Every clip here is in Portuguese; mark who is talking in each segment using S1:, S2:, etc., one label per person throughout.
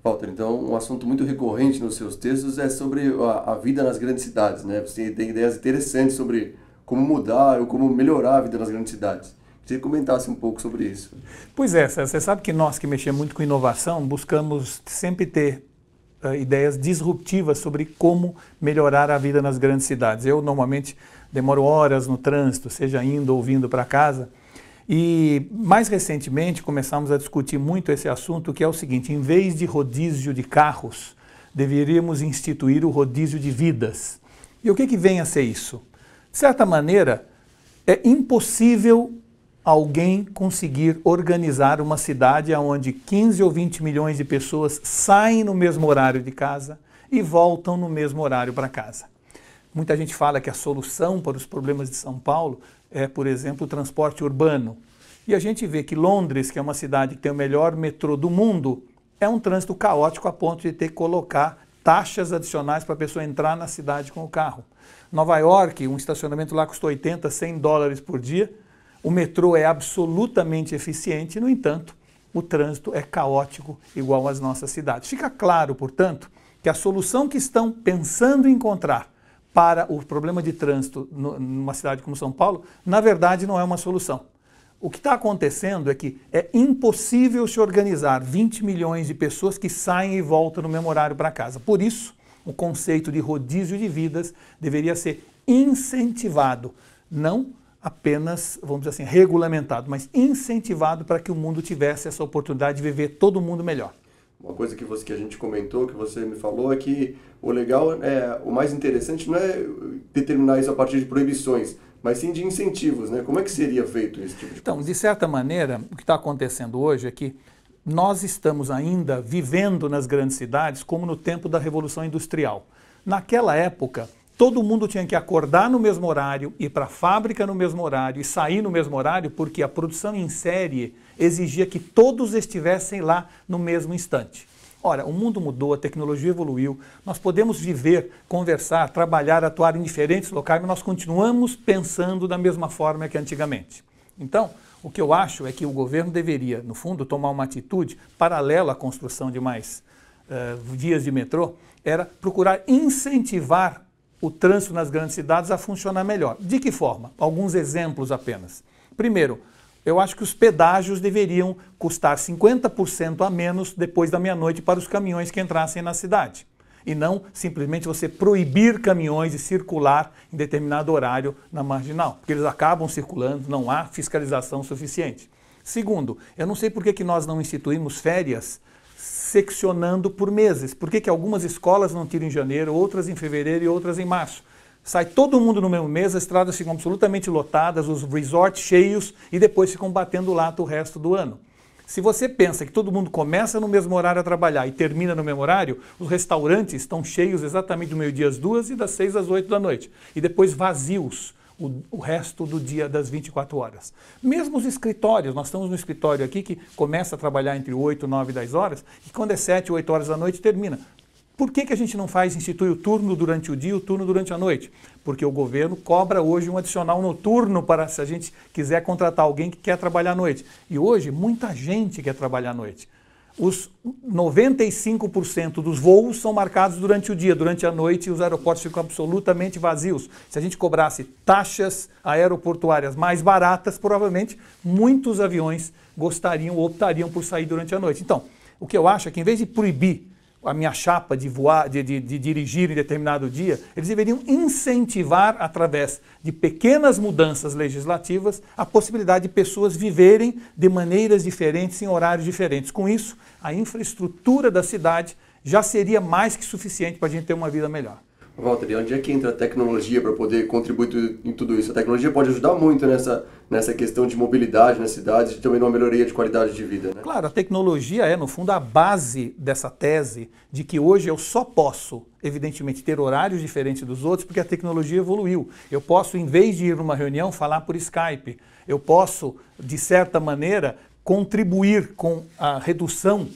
S1: Walter, então um assunto muito recorrente nos seus textos é sobre a vida nas grandes cidades, né? Você tem ideias interessantes sobre como mudar ou como melhorar a vida nas grandes cidades. Queria que você comentasse um pouco sobre isso.
S2: Pois é, você sabe que nós que mexemos muito com inovação buscamos sempre ter ideias disruptivas sobre como melhorar a vida nas grandes cidades. Eu normalmente demoro horas no trânsito, seja indo ou vindo para casa. E mais recentemente começamos a discutir muito esse assunto, que é o seguinte: em vez de rodízio de carros, deveríamos instituir o rodízio de vidas. E o que vem a ser isso? De certa maneira, é impossível alguém conseguir organizar uma cidade onde 15 ou 20 milhões de pessoas saem no mesmo horário de casa e voltam no mesmo horário para casa. Muita gente fala que a solução para os problemas de São Paulo é, por exemplo, o transporte urbano. E a gente vê que Londres, que é uma cidade que tem o melhor metrô do mundo, é um trânsito caótico a ponto de ter que colocar taxas adicionais para a pessoa entrar na cidade com o carro. Nova York, um estacionamento lá custa 80, 100 dólares por dia. O metrô é absolutamente eficiente, no entanto, o trânsito é caótico igual às nossas cidades. Fica claro, portanto, que a solução que estão pensando em encontrar para o problema de trânsito numa cidade como São Paulo, na verdade não é uma solução. O que está acontecendo é que é impossível se organizar 20 milhões de pessoas que saem e voltam no mesmo horário para casa. Por isso, o conceito de rodízio de vidas deveria ser incentivado, não apenas, vamos dizer assim, regulamentado, mas incentivado para que o mundo tivesse essa oportunidade de viver todo mundo melhor.
S1: Uma coisa que a gente comentou, que você me falou, é que o legal, o mais interessante não é determinar isso a partir de proibições, mas sim de incentivos, né? Como é que seria feito esse tipo de coisa?
S2: Então, de certa maneira, o que está acontecendo hoje é que nós estamos ainda vivendo nas grandes cidades como no tempo da Revolução Industrial. Naquela época, todo mundo tinha que acordar no mesmo horário, ir para a fábrica no mesmo horário e sair no mesmo horário, porque a produção em série exigia que todos estivessem lá no mesmo instante. Ora, o mundo mudou, a tecnologia evoluiu, nós podemos viver, conversar, trabalhar, atuar em diferentes locais, mas nós continuamos pensando da mesma forma que antigamente. Então, o que eu acho é que o governo deveria, no fundo, tomar uma atitude paralela à construção de mais vias de metrô, era procurar incentivar o trânsito nas grandes cidades a funcionar melhor. De que forma? Alguns exemplos apenas. Primeiro, eu acho que os pedágios deveriam custar 50% a menos depois da meia-noite para os caminhões que entrassem na cidade. E não simplesmente você proibir caminhões de circular em determinado horário na marginal, porque eles acabam circulando, não há fiscalização suficiente. Segundo, eu não sei por que nós não instituímos férias seccionando por meses. Por que algumas escolas não tiram em janeiro, outras em fevereiro e outras em março? Sai todo mundo no mesmo mês, as estradas ficam absolutamente lotadas, os resorts cheios e depois ficam batendo lata o resto do ano. Se você pensa que todo mundo começa no mesmo horário a trabalhar e termina no mesmo horário, os restaurantes estão cheios exatamente do meio-dia às 2 e das 6 às 8 da noite. E depois vazios o resto do dia das 24 horas. Mesmo os escritórios, nós estamos no escritório aqui que começa a trabalhar entre 8, 9 e 10 horas e quando é 7, 8 horas da noite termina. Por que a gente não institui o turno durante o dia e o turno durante a noite? Porque o governo cobra hoje um adicional noturno para se a gente quiser contratar alguém que quer trabalhar à noite. E hoje muita gente quer trabalhar à noite. Os 95% dos voos são marcados durante o dia, durante a noite e os aeroportos ficam absolutamente vazios. Se a gente cobrasse taxas aeroportuárias mais baratas, provavelmente muitos aviões gostariam ou optariam por sair durante a noite. Então, o que eu acho é que em vez de proibir a minha chapa de voar, de dirigir em determinado dia, eles deveriam incentivar, através de pequenas mudanças legislativas, a possibilidade de pessoas viverem de maneiras diferentes, em horários diferentes. Com isso, a infraestrutura da cidade já seria mais que suficiente para a gente ter uma vida melhor.
S1: Walter, e onde é que entra a tecnologia para poder contribuir em tudo isso? A tecnologia pode ajudar muito nessa questão de mobilidade nas cidades e também numa melhoria de qualidade de vida, né?
S2: Claro, a tecnologia é, no fundo, a base dessa tese de que hoje eu só posso, evidentemente, ter horários diferentes dos outros porque a tecnologia evoluiu. Eu posso, em vez de ir numa reunião, falar por Skype. Eu posso, de certa maneira, contribuir com a redução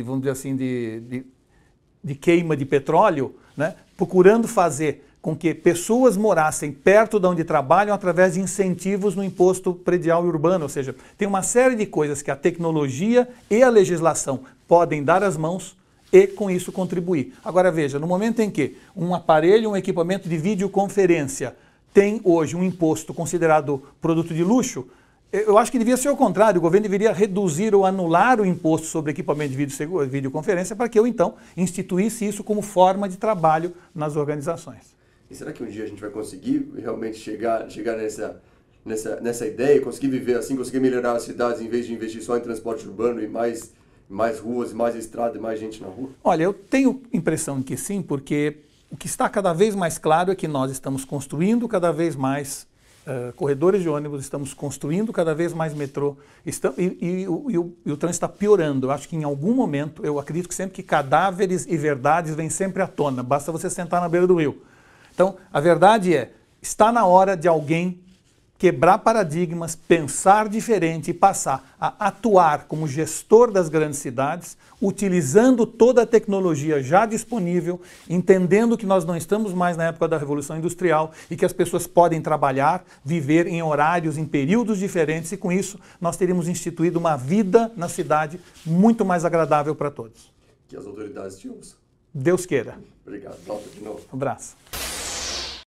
S2: vamos dizer assim, de queima de petróleo, né? Procurando fazer com que pessoas morassem perto de onde trabalham através de incentivos no imposto predial e urbano. Ou seja, tem uma série de coisas que a tecnologia e a legislação podem dar as mãos e com isso contribuir. Agora veja, no momento em que um aparelho, um equipamento de videoconferência tem hoje um imposto considerado produto de luxo, eu acho que devia ser o contrário, o governo deveria reduzir ou anular o imposto sobre equipamento de videoconferência para que eu então instituísse isso como forma de trabalho nas organizações.
S1: E será que um dia a gente vai conseguir realmente chegar nessa ideia, conseguir viver assim, conseguir melhorar as cidades em vez de investir só em transporte urbano e mais ruas, mais estrada e mais gente na rua?
S2: Olha, eu tenho impressão de que sim, porque o que está cada vez mais claro é que nós estamos construindo cada vez mais corredores de ônibus, estamos construindo cada vez mais metrô e o trânsito está piorando. Eu acho que em algum momento, eu acredito que sempre que cadáveres e verdades vêm sempre à tona, basta você sentar na beira do rio. Então, a verdade é, está na hora de alguém quebrar paradigmas, pensar diferente e passar a atuar como gestor das grandes cidades, utilizando toda a tecnologia já disponível, entendendo que nós não estamos mais na época da Revolução Industrial e que as pessoas podem trabalhar, viver em horários, em períodos diferentes e com isso nós teríamos instituído uma vida na cidade muito mais agradável para todos.
S1: Que as autoridades te ouçam.
S2: Deus queira.
S1: Obrigado. Volta de novo.
S2: Um abraço.